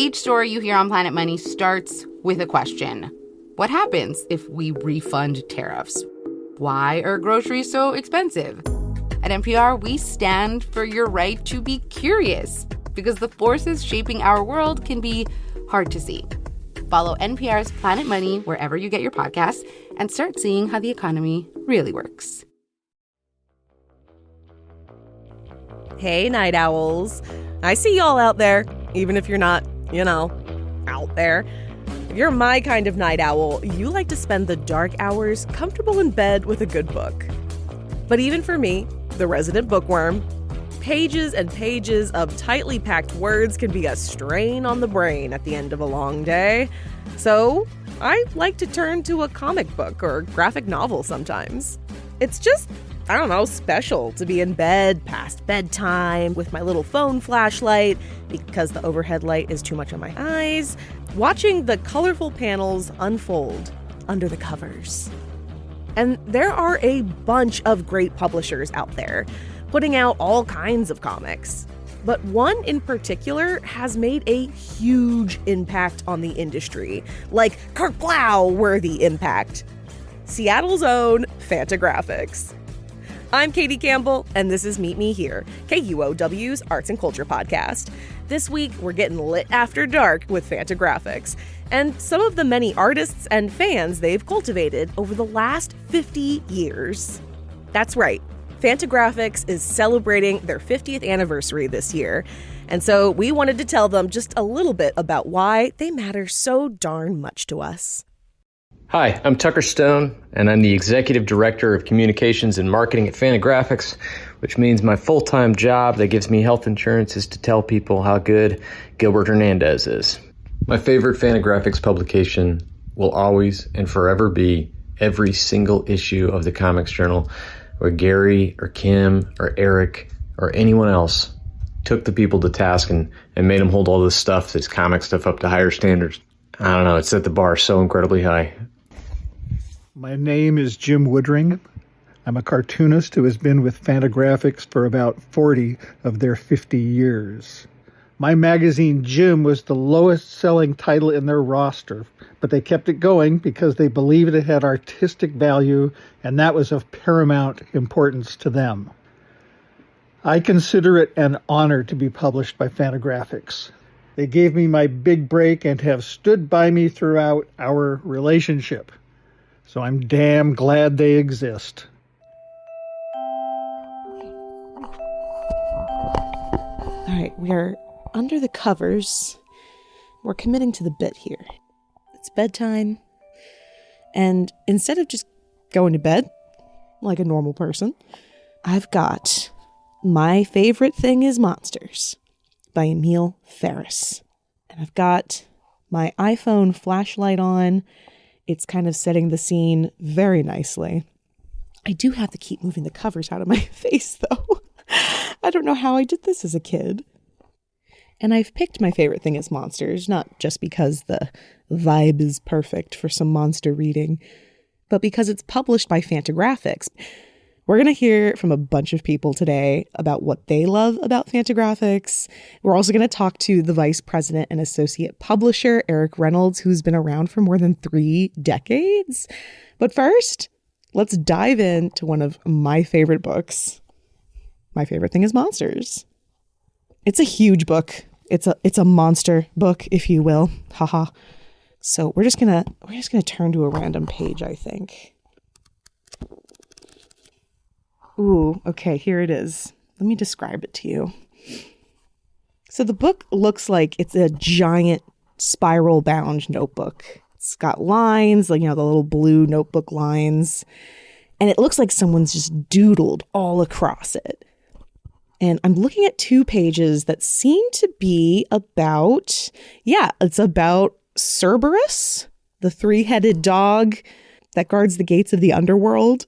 Each story you hear on Planet Money starts with a question. What happens if we refund tariffs? Why are groceries so expensive? At NPR, we stand for your right to be curious because the forces shaping our world can be hard to see. Follow NPR's Planet Money wherever you get your podcasts and start seeing how the economy really works. Hey, night owls. I see y'all out there, even if you're not, out there. If you're my kind of night owl, you like to spend the dark hours comfortable in bed with a good book. But even for me, the resident bookworm, pages and pages of tightly packed words can be a strain on the brain at the end of a long day. So I like to turn to a comic book or graphic novel sometimes. It's just, special to be in bed past bedtime with my little phone flashlight because the overhead light is too much on my eyes, watching the colorful panels unfold under the covers. And there are a bunch of great publishers out there putting out all kinds of comics. But one in particular has made a huge impact on the industry, like KUOW-worthy impact. Seattle's own Fantagraphics. I'm Katie Campbell, and this is Meet Me Here, KUOW's Arts and Culture podcast. This week, we're getting lit after dark with Fantagraphics and some of the many artists and fans they've cultivated over the last 50 years. That's right, Fantagraphics is celebrating their 50th anniversary this year, and so we wanted to tell them just a little bit about why they matter so darn much to us. Hi, I'm Tucker Stone, and I'm the Executive Director of Communications and Marketing at Fantagraphics, which means my full-time job that gives me health insurance is to tell people how good Gilbert Hernandez is. My favorite Fantagraphics publication will always and forever be every single issue of the Comics Journal where Gary or Kim or Eric or anyone else took the people to task and made them hold all this stuff, this comic stuff, up to higher standards. I don't know, it set the bar so incredibly high. My name is Jim Woodring. I'm a cartoonist who has been with Fantagraphics for about 40 of their 50 years. My magazine, Jim, was the lowest selling title in their roster, but they kept it going because they believed it had artistic value, and that was of paramount importance to them. I consider it an honor to be published by Fantagraphics. They gave me my big break and have stood by me throughout our relationship. So I'm damn glad they exist. All right, we are under the covers. We're committing to the bit here. It's bedtime. And instead of just going to bed like a normal person, I've got My Favorite Thing is Monsters by Emil Ferris. And I've got my iPhone flashlight on. It's kind of setting the scene very nicely. I do have to keep moving the covers out of my face, though. I don't know how I did this as a kid. And I've picked My Favorite Thing is Monsters, not just because the vibe is perfect for some monster reading, but because it's published by Fantagraphics. We're going to hear from a bunch of people today about what they love about Fantagraphics. We're also going to talk to the vice president and associate publisher, Eric Reynolds, who's been around for more than 3 decades. But first, let's dive into one of my favorite books. My Favorite Thing is Monsters. It's a huge book. It's a monster book, if you will. Haha. So we're just gonna turn to a random page, I think. Ooh, okay, here it is. Let me describe it to you. So the book looks like it's a giant spiral-bound notebook. It's got lines, the little blue notebook lines. And it looks like someone's just doodled all across it. And I'm looking at 2 pages that seem to be about, it's about Cerberus, the 3-headed dog that guards the gates of the underworld.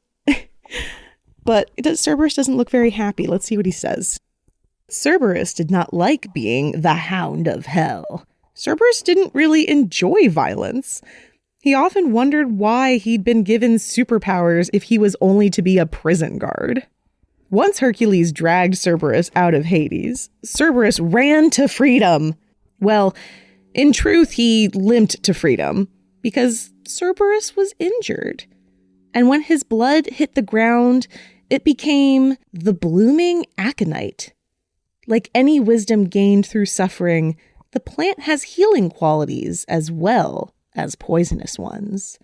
But Cerberus doesn't look very happy. Let's see what he says. Cerberus did not like being the hound of hell. Cerberus didn't really enjoy violence. He often wondered why he'd been given superpowers if he was only to be a prison guard. Once Hercules dragged Cerberus out of Hades, Cerberus ran to freedom. Well, In truth, he limped to freedom because Cerberus was injured. And when his blood hit the ground, it became the blooming aconite. Like any wisdom gained through suffering, the plant has healing qualities as well as poisonous ones.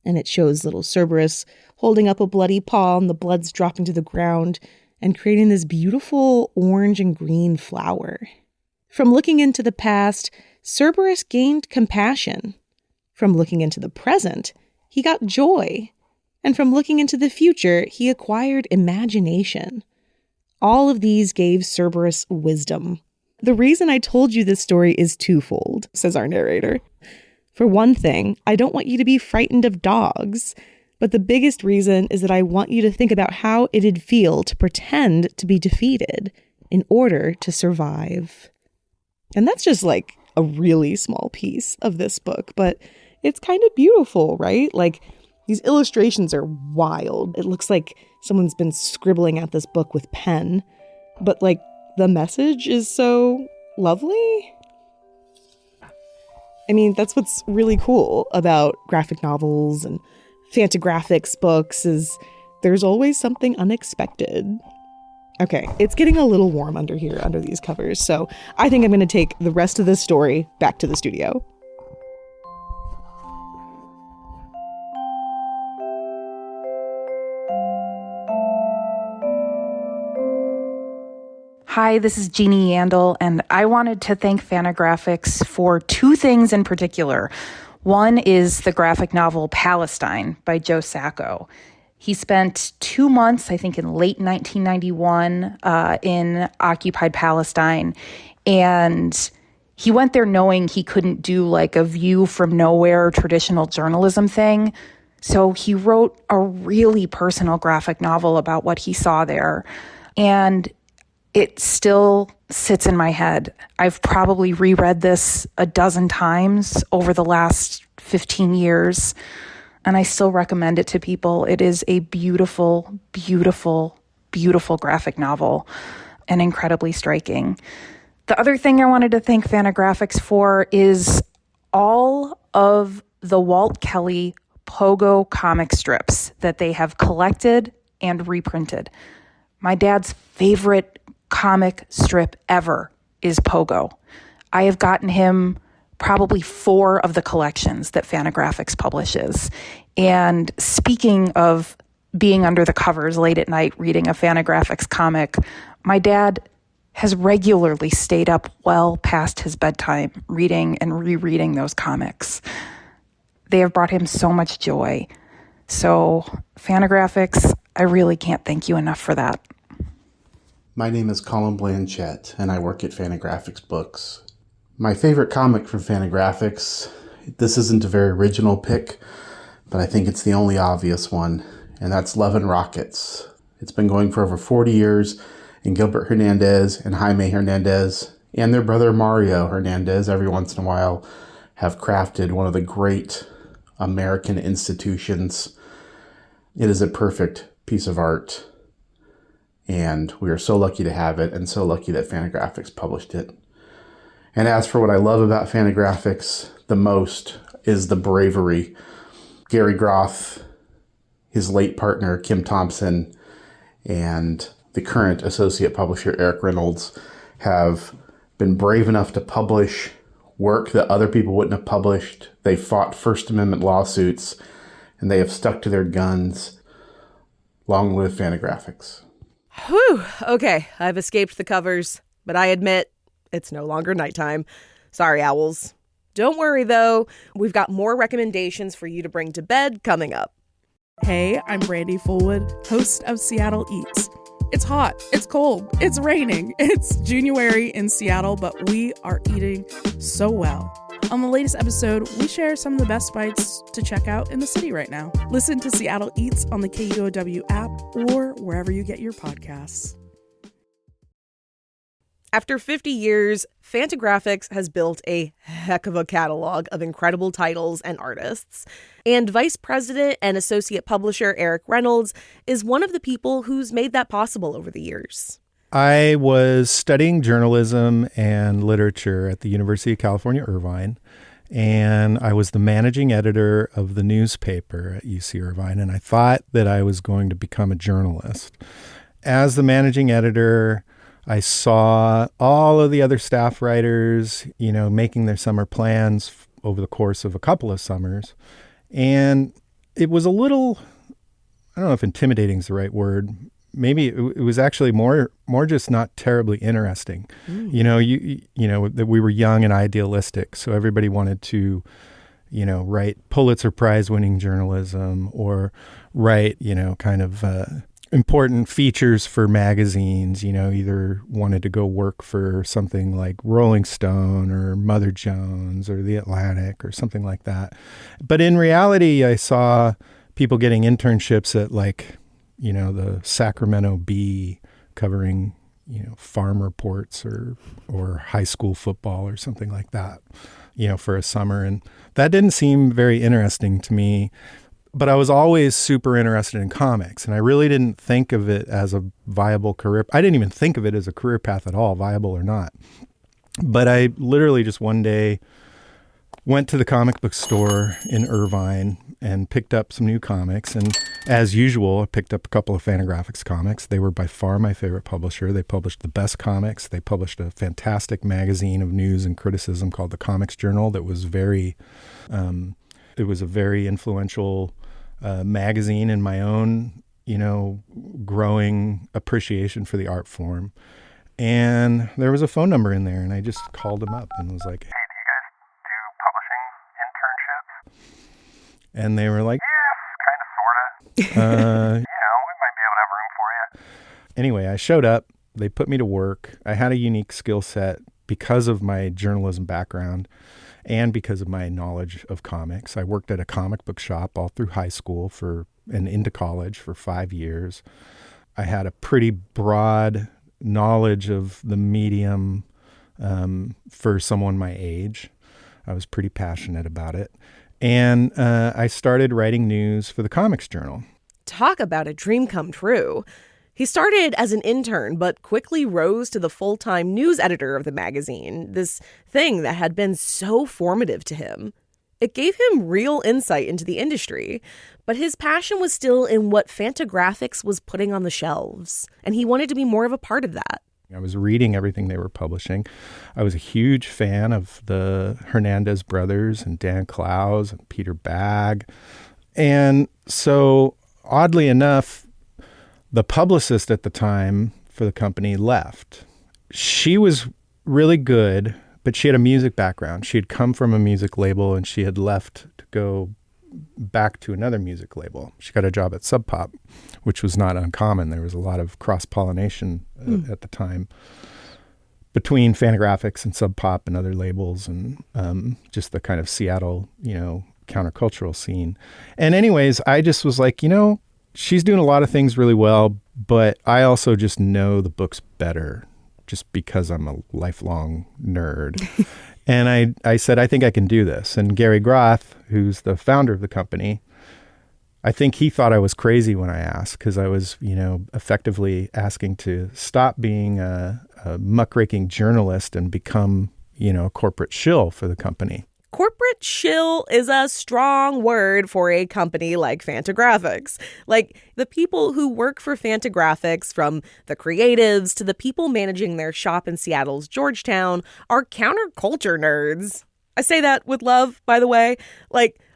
And it shows little Cerberus holding up a bloody paw and the blood's dropping to the ground and creating this beautiful orange and green flower. From looking into the past, Cerberus gained compassion. From looking into the present, he got joy. And from looking into the future, he acquired imagination. All of these gave Cerberus wisdom. The reason I told you this story is twofold, says our narrator. For one thing, I don't want you to be frightened of dogs. But the biggest reason is that I want you to think about how it'd feel to pretend to be defeated in order to survive. And that's just like a really small piece of this book, but it's kind of beautiful, right? Like, these illustrations are wild. It looks like someone's been scribbling at this book with pen, but like the message is so lovely. I mean, that's what's really cool about graphic novels and Fantagraphics books is there's always something unexpected. Okay, it's getting a little warm under here, under these covers, so I think I'm going to take the rest of this story back to the studio. Hi, this is Jeannie Yandel, and I wanted to thank Fantagraphics for two things in particular. One is the graphic novel Palestine by Joe Sacco. He spent 2 months, I think in late 1991, in occupied Palestine, and he went there knowing he couldn't do like a view from nowhere traditional journalism thing. So he wrote a really personal graphic novel about what he saw there. And it still sits in my head. I've probably reread this a dozen times over the last 15 years, and I still recommend it to people. It is a beautiful, beautiful, beautiful graphic novel and incredibly striking. The other thing I wanted to thank Fantagraphics for is all of the Walt Kelly Pogo comic strips that they have collected and reprinted. My dad's favorite comic strip ever is Pogo. I have gotten him probably 4 of the collections that Fantagraphics publishes. And speaking of being under the covers late at night reading a Fantagraphics comic, my dad has regularly stayed up well past his bedtime reading and rereading those comics. They have brought him so much joy. So Fantagraphics, I really can't thank you enough for that. My name is Colin Blanchett, and I work at Fantagraphics Books. My favorite comic from Fantagraphics, this isn't a very original pick, but I think it's the only obvious one, and that's Love and Rockets. It's been going for over 40 years, and Gilbert Hernandez and Jaime Hernandez and their brother Mario Hernandez every once in a while have crafted one of the great American institutions. It is a perfect piece of art. And we are so lucky to have it, and so lucky that Fantagraphics published it. And as for what I love about Fantagraphics the most is the bravery. Gary Groth, his late partner Kim Thompson, and the current associate publisher Eric Reynolds have been brave enough to publish work that other people wouldn't have published. They fought First Amendment lawsuits, and they have stuck to their guns. Long live Fantagraphics. Whew, okay, I've escaped the covers, but I admit it's no longer nighttime. Sorry, owls. Don't worry, though. We've got more recommendations for you to bring to bed coming up. Hey, I'm Brandy Fullwood, host of Seattle Eats. It's hot, it's cold, it's raining, it's January in Seattle, but we are eating so well. On the latest episode, we share some of the best bites to check out in the city right now. Listen to Seattle Eats on the KUOW app or wherever you get your podcasts. After 50 years, Fantagraphics has built a heck of a catalog of incredible titles and artists. And Vice President and Associate Publisher Eric Reynolds is one of the people who's made that possible over the years. I was studying journalism and literature at the University of California, Irvine, and I was the managing editor of the newspaper at UC Irvine, and I thought that I was going to become a journalist. As the managing editor, I saw all of the other staff writers, making their summer plans over the course of a couple of summers, and it was a little, I don't know if intimidating is the right word. Maybe it was actually more just not terribly interesting. That we were young and idealistic. So everybody wanted to, write Pulitzer Prize winning journalism or write, important features for magazines, either wanted to go work for something like Rolling Stone or Mother Jones or The Atlantic or something like that. But in reality, I saw people getting internships at the Sacramento Bee covering, farm reports or high school football or something like that, for a summer. And that didn't seem very interesting to me, but I was always super interested in comics. And I really didn't think of it as a viable career. I didn't even think of it as a career path at all, viable or not. But I literally just one day went to the comic book store in Irvine and picked up some new comics. And as usual, I picked up a couple of Fantagraphics comics. They were by far my favorite publisher. They published the best comics. They published a fantastic magazine of news and criticism called the Comics Journal that was it was a very influential magazine in my own, growing appreciation for the art form. And there was a phone number in there, and I just called them up and was like, "Hey, do you guys do publishing internships?" And they were like, "Yes, kind of, sort of. We might be able to have room for you." Anyway, I showed up. They put me to work. I had a unique skill set because of my journalism background and because of my knowledge of comics. I worked at a comic book shop all through high school and into college for 5 years. I had a pretty broad knowledge of the medium for someone my age. I was pretty passionate about it. And I started writing news for the Comics Journal. Talk about a dream come true. He started as an intern, but quickly rose to the full-time news editor of the magazine, this thing that had been so formative to him. It gave him real insight into the industry, but his passion was still in what Fantagraphics was putting on the shelves, and he wanted to be more of a part of that. I was reading everything they were publishing. I was a huge fan of the Hernandez brothers and Dan Clowes and Peter Bagg. And so, oddly enough, the publicist at the time for the company left. She was really good, but she had a music background. She had come from a music label and she had left to go back to another music label. She got a job at Sub Pop, which was not uncommon. There was a lot of cross-pollination at the time between Fantagraphics and Sub Pop and other labels and just the kind of Seattle, countercultural scene. And anyways, I just was like, she's doing a lot of things really well, but I also just know the books better just because I'm a lifelong nerd. And I said, I think I can do this. And Gary Groth, who's the founder of the company, I think he thought I was crazy when I asked because I was, effectively asking to stop being a muckraking journalist and become, a corporate shill for the company. Corporate shill is a strong word for a company like Fantagraphics. Like, the people who work for Fantagraphics, from the creatives to the people managing their shop in Seattle's Georgetown, are counterculture nerds. I say that with love, by the way.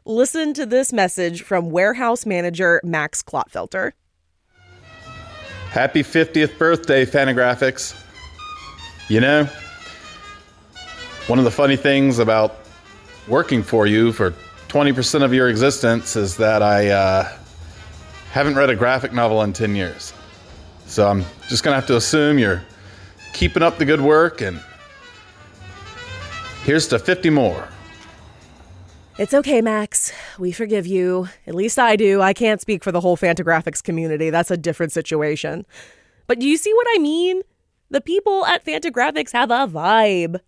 Listen to this message from warehouse manager Max Klotfelter. Happy 50th birthday, Fantagraphics. One of the funny things about working for you for 20% of your existence is that I haven't read a graphic novel in 10 years. So I'm just going to have to assume you're keeping up the good work, and here's to 50 more. It's okay, Max. We forgive you. At least I do. I can't speak for the whole Fantagraphics community. That's a different situation. But do you see what I mean? The people at Fantagraphics have a vibe.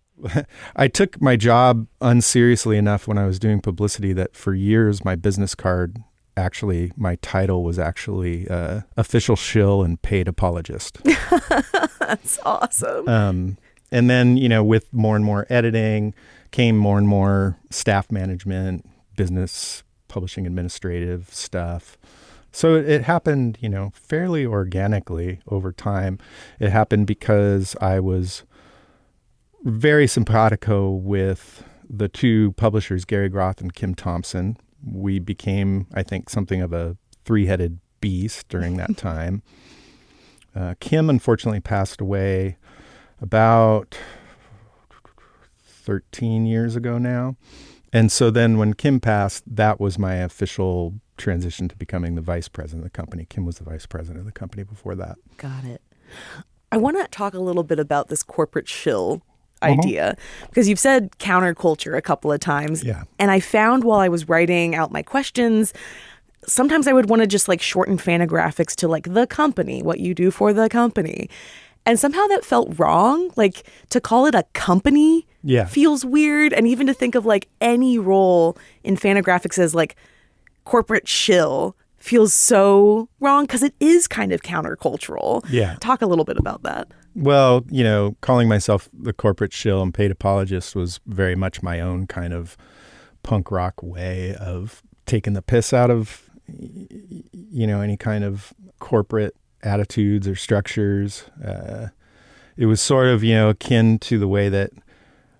I took my job unseriously enough when I was doing publicity that for years my business card actually, my title was actually official shill and paid apologist. That's awesome. And then, with more and more editing came more and more staff management, business, publishing, administrative stuff. So it happened, fairly organically over time. It happened because I was very simpatico with the two publishers, Gary Groth and Kim Thompson. We became, I think, something of a three-headed beast during that time. Kim unfortunately passed away about 13 years ago now. And so then when Kim passed, that was my official transition to becoming the vice president of the company. Kim was the vice president of the company before that. Got it. I want to talk a little bit about this corporate shill idea, because you've said counterculture a couple of times. Yeah. And I found while I was writing out my questions, sometimes I would want to just like shorten Fantagraphics to like the company, what you do for the company. And somehow that felt wrong. Like to call it a company feels weird. And even to think of like any role in Fantagraphics as like corporate shill feels so wrong because it is kind of countercultural. Yeah. Talk a little bit about that. Well, calling myself the corporate shill and paid apologist was very much my own kind of punk rock way of taking the piss out of, any kind of corporate attitudes or structures. It was sort of, akin to the way that,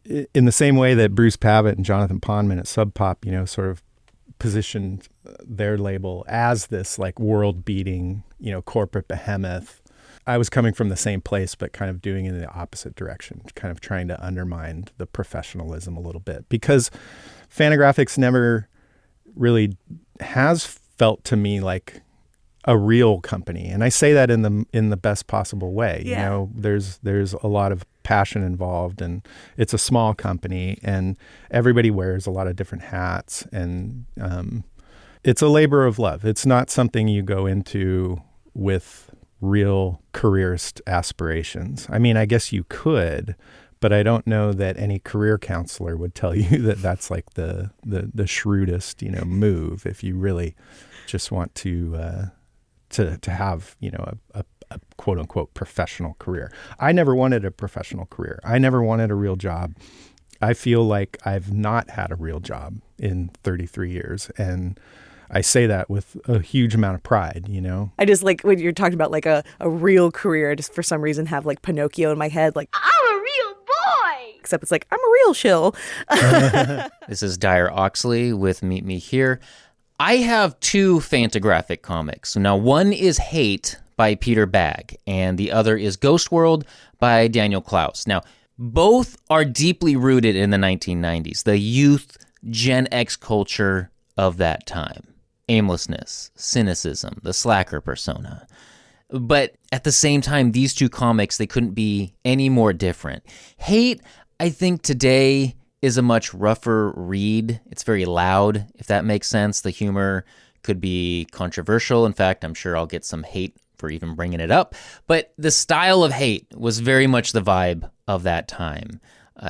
in the same way that Bruce Pavitt and Jonathan Pondman at Sub Pop, sort of positioned their label as this like world-beating, corporate behemoth. I was coming from the same place, but kind of doing it in the opposite direction, kind of trying to undermine the professionalism a little bit, because Fantagraphics never really has felt to me like a real company. And I say that in the best possible way. Yeah. There's a lot of passion involved, and it's a small company, and everybody wears a lot of different hats, and it's a labor of love. It's not something you go into with real careerist aspirations. I mean, I guess you could, but I don't know that any career counselor would tell you that that's like the shrewdest, move if you really just want to have, a quote unquote professional career. I never wanted a professional career. I never wanted a real job. I feel like I've not had a real job in 33 years. And I say that with a huge amount of pride, I just like when you're talking about like a real career, I just for some reason have like Pinocchio in my head, like, I'm a real boy. Except it's like, I'm a real shill. This is Dyer Oxley with Meet Me Here. I have two Fantagraphic comics. Now, one is Hate by Peter Bagge, and the other is Ghost World by Daniel Klaus. Now, both are deeply rooted in the 1990s, the youth Gen X culture of that time. Aimlessness, cynicism, the slacker persona. But at the same time, these two comics, they couldn't be any more different. Hate, I think today is a much rougher read. It's very loud, if that makes sense. The humor could be controversial. In fact, I'm sure I'll get some hate for even bringing it up. But the style of Hate was very much the vibe of that time.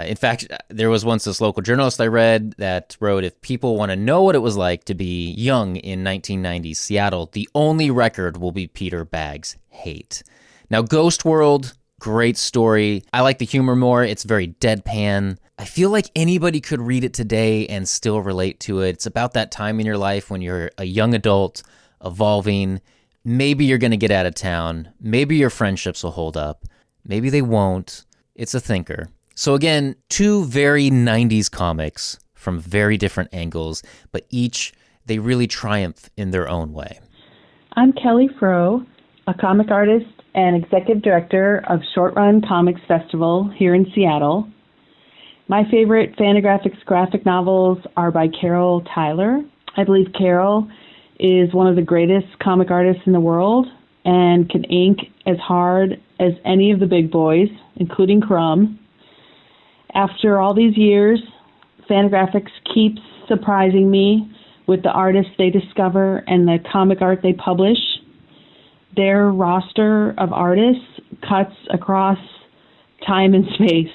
In fact, there was once this local journalist I read that wrote, if people want to know what it was like to be young in 1990s Seattle, the only record will be Peter Bagge's Hate. Now, Ghost World, great story. I like the humor more. It's very deadpan. I feel like anybody could read it today and still relate to it. It's about that time in your life when you're a young adult, evolving. Maybe you're going to get out of town. Maybe your friendships will hold up. Maybe they won't. It's a thinker. So again, two very 90s comics from very different angles, but each, they really triumph in their own way. I'm Kelly Froh, a comic artist and executive director of Short Run Comics Festival here in Seattle. My favorite Fantagraphics graphic novels are by Carol Tyler. I believe Carol is one of the greatest comic artists in the world and can ink as hard as any of the big boys, including Crumb. After all these years, Fantagraphics keeps surprising me with the artists they discover and the comic art they publish. Their roster of artists cuts across time and space.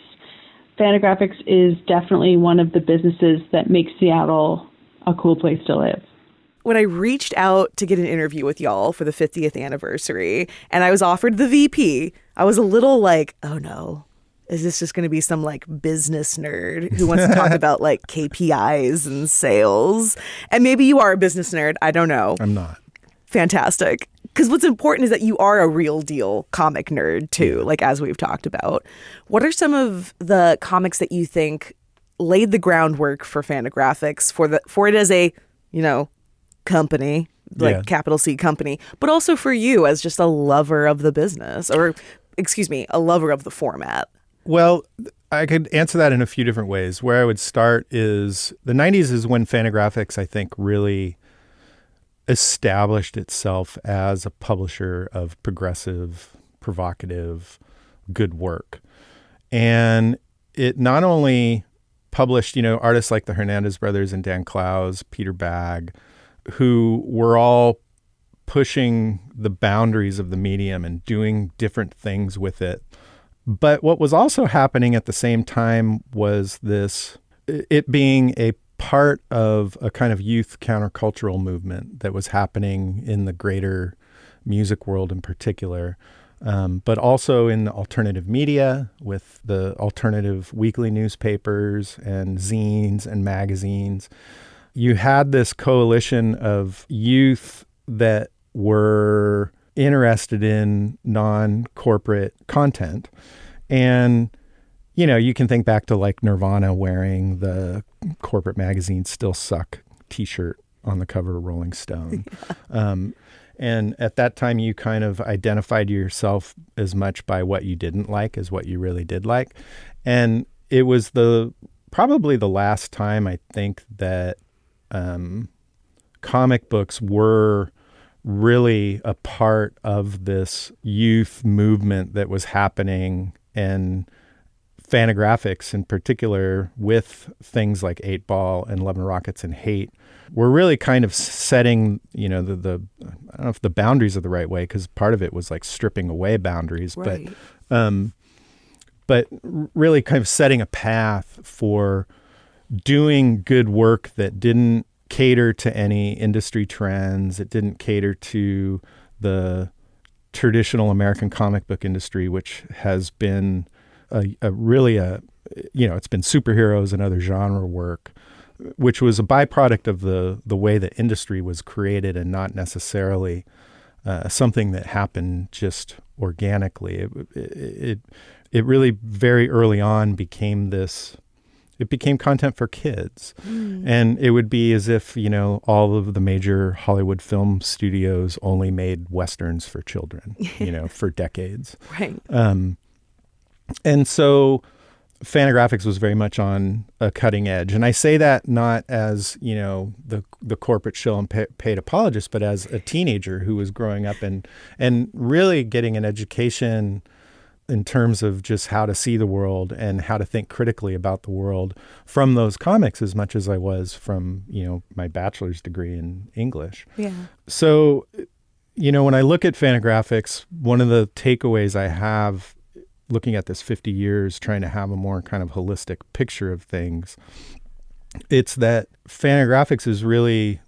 Fantagraphics is definitely one of the businesses that makes Seattle a cool place to live. when I reached out to get an interview with y'all for the 50th anniversary and I was offered the VP, I was a little like, oh no, is this just going to be some like business nerd who wants to talk about like KPIs and sales? And maybe you are a business nerd. I don't know. I'm not. Fantastic. Because what's important is that you are a real deal comic nerd too, like as we've talked about. What are some of the comics that you think laid the groundwork for Fantagraphics for it as a, company, like capital C company, but also for you as just a lover of the business or, a lover of the format? Well, I could answer that in a few different ways. Where I would start is the 90s is when Fantagraphics, I think, really established itself as a publisher of progressive, provocative, good work. And it not only published, artists like the Hernandez brothers and Dan Clowes, Peter Bagg, who were all pushing the boundaries of the medium and doing different things with it. But what was also happening at the same time was it being a part of a kind of youth countercultural movement that was happening in the greater music world in particular, but also in the alternative media with the alternative weekly newspapers and zines and magazines. You had this coalition of youth that were interested in non-corporate content. And, you can think back to like Nirvana wearing the corporate magazine Still Suck t-shirt on the cover of Rolling Stone. And at that time, you kind of identified yourself as much by what you didn't like as what you really did like. And it was probably the last time I think that comic books were really a part of this youth movement that was happening, and Fantagraphics in particular, with things like 8-Ball and Love and Rockets and Hate, were really kind of setting, the I don't know if the boundaries are the right way, because part of it was like stripping away boundaries, right. But really kind of setting a path for doing good work that didn't cater to any industry trends. It didn't cater to the traditional American comic book industry, which has been it's been superheroes and other genre work, which was a byproduct of the way the industry was created and not necessarily something that happened just organically. It really very early on became content for kids. And it would be as if, all of the major Hollywood film studios only made Westerns for children, for decades. Right. And so Fantagraphics was very much on a cutting edge. And I say that not as, the corporate shill and paid apologist, but as a teenager who was growing up and really getting an education in terms of just how to see the world and how to think critically about the world from those comics as much as I was from, my bachelor's degree in English. Yeah. So, when I look at Fantagraphics, one of the takeaways I have looking at this 50 years, trying to have a more kind of holistic picture of things, it's that Fantagraphics is really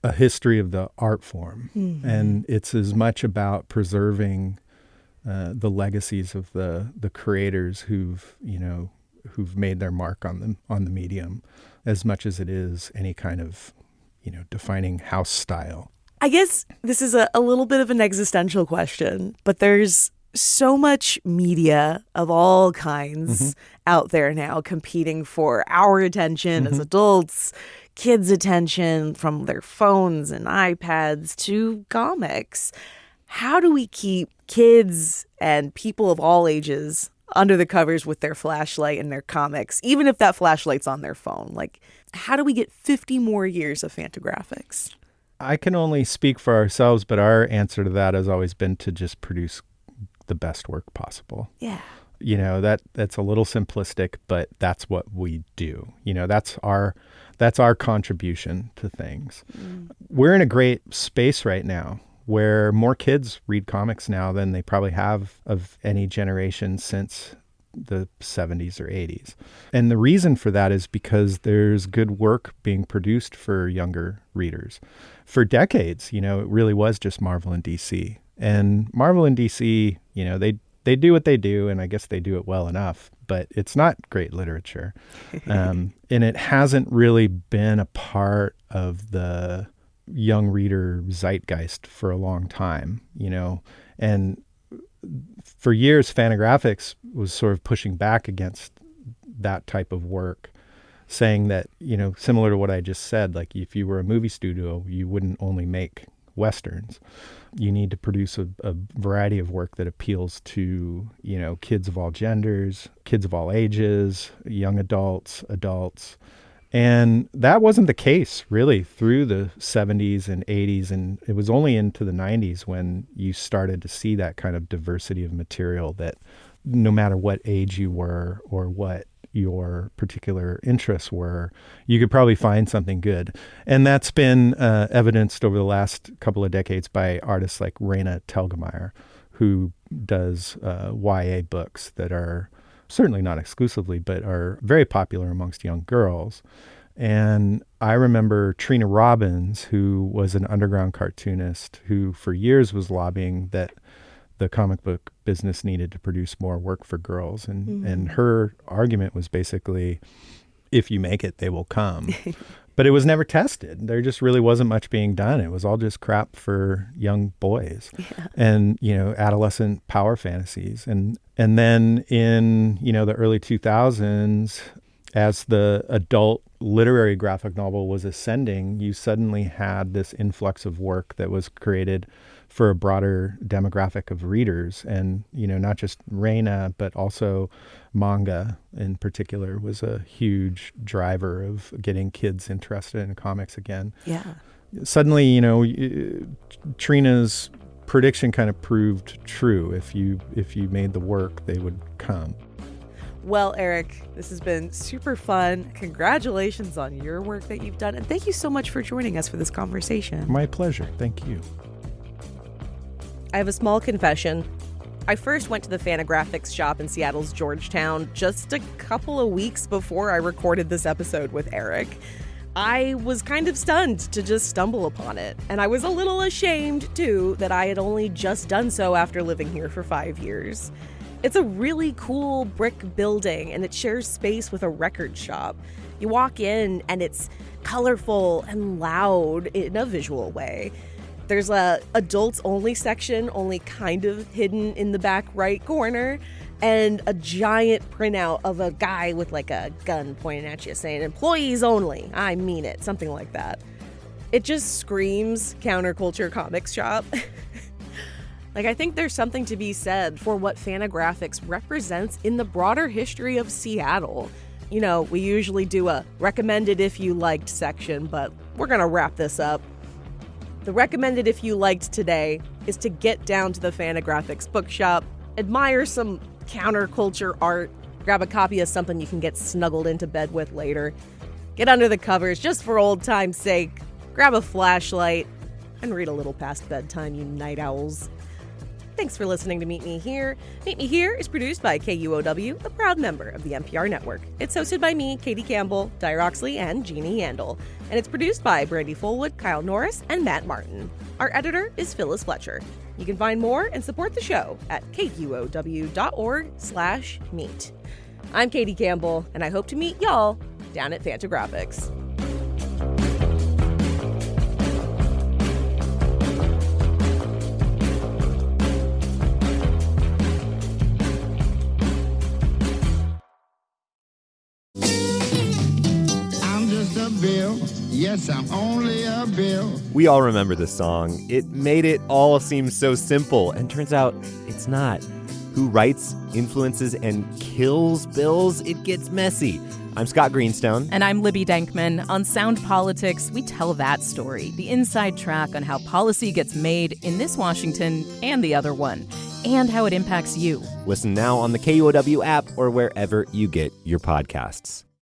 a history of the art form. Mm-hmm. And it's as much about preserving the legacies of the creators who've made their mark on the medium, as much as it is any kind of, defining house style. I guess this is a little bit of an existential question, but there's so much media of all kinds out there now competing for our attention as adults, kids' attention, from their phones and iPads to comics. How do we keep kids and people of all ages under the covers with their flashlight and their comics, even if that flashlight's on their phone? Like, how do we get 50 more years of Fantagraphics? I can only speak for ourselves, but our answer to that has always been to just produce the best work possible. Yeah. That's a little simplistic, but that's what we do. That's our contribution to things. We're in a great space right now where more kids read comics now than they probably have of any generation since the 70s or 80s. And the reason for that is because there's good work being produced for younger readers. For decades, it really was just Marvel and DC. And Marvel and DC, they do what they do, and I guess they do it well enough, but it's not great literature. And it hasn't really been a part of the young reader zeitgeist for a long time, and for years, Fantagraphics was sort of pushing back against that type of work, saying that, similar to what I just said, like if you were a movie studio, you wouldn't only make Westerns. You need to produce a variety of work that appeals to, kids of all genders, kids of all ages, young adults. And that wasn't the case really through the 70s and 80s. And it was only into the 90s when you started to see that kind of diversity of material that no matter what age you were or what your particular interests were, you could probably find something good. And that's been evidenced over the last couple of decades by artists like Raina Telgemeier, who does YA books that are certainly not exclusively, but are very popular amongst young girls. And I remember Trina Robbins, who was an underground cartoonist who for years was lobbying that the comic book business needed to produce more work for girls. And her argument was basically, if you make it, they will come. But it was never tested. There just really wasn't much being done. It was all just crap for young boys and, adolescent power fantasies. And then in, the early 2000s, as the adult literary graphic novel was ascending, you suddenly had this influx of work that was created for a broader demographic of readers. And, not just Raina, but also manga in particular was a huge driver of getting kids interested in comics again. Yeah. Suddenly, Trina's prediction kind of proved true. If you made the work, they would come. Well, Eric, this has been super fun. Congratulations on your work that you've done. And thank you so much for joining us for this conversation. My pleasure. Thank you. I have a small confession. I first went to the Fantagraphics shop in Seattle's Georgetown just a couple of weeks before I recorded this episode with Eric. I was kind of stunned to just stumble upon it. And I was a little ashamed, too, that I had only just done so after living here for 5 years. It's a really cool brick building, and it shares space with a record shop. You walk in, and it's colorful and loud in a visual way. There's a adults-only section, only kind of hidden in the back right corner, and a giant printout of a guy with like a gun pointing at you saying, "Employees only, I mean it," something like that. It just screams counterculture comics shop. I think there's something to be said for what Fantagraphics represents in the broader history of Seattle. We usually do a recommended if you liked section, but we're going to wrap this up. The recommended if you liked today is to get down to the Fantagraphics bookshop, admire some counterculture art, grab a copy of something you can get snuggled into bed with later, get under the covers just for old time's sake, grab a flashlight, and read a little past bedtime, you night owls. Thanks for listening to Meet Me Here. Meet Me Here is produced by KUOW, a proud member of the NPR network. It's hosted by me, Katie Campbell, Dyer Oxley, and Jeannie Yandel. And it's produced by Brandy Fullwood, Kyle Norris, and Matt Martin. Our editor is Phyllis Fletcher. You can find more and support the show at kuow.org/meet. I'm Katie Campbell, and I hope to meet y'all down at Fantagraphics. Yes, I'm only a bill. We all remember this song. It made it all seem so simple, and turns out it's not. Who writes, influences, and kills bills? It gets messy. I'm Scott Greenstone. And I'm Libby Denkman. On Sound Politics, we tell that story, the inside track on how policy gets made in this Washington and the other one, and how it impacts you. Listen now on the KUOW app or wherever you get your podcasts.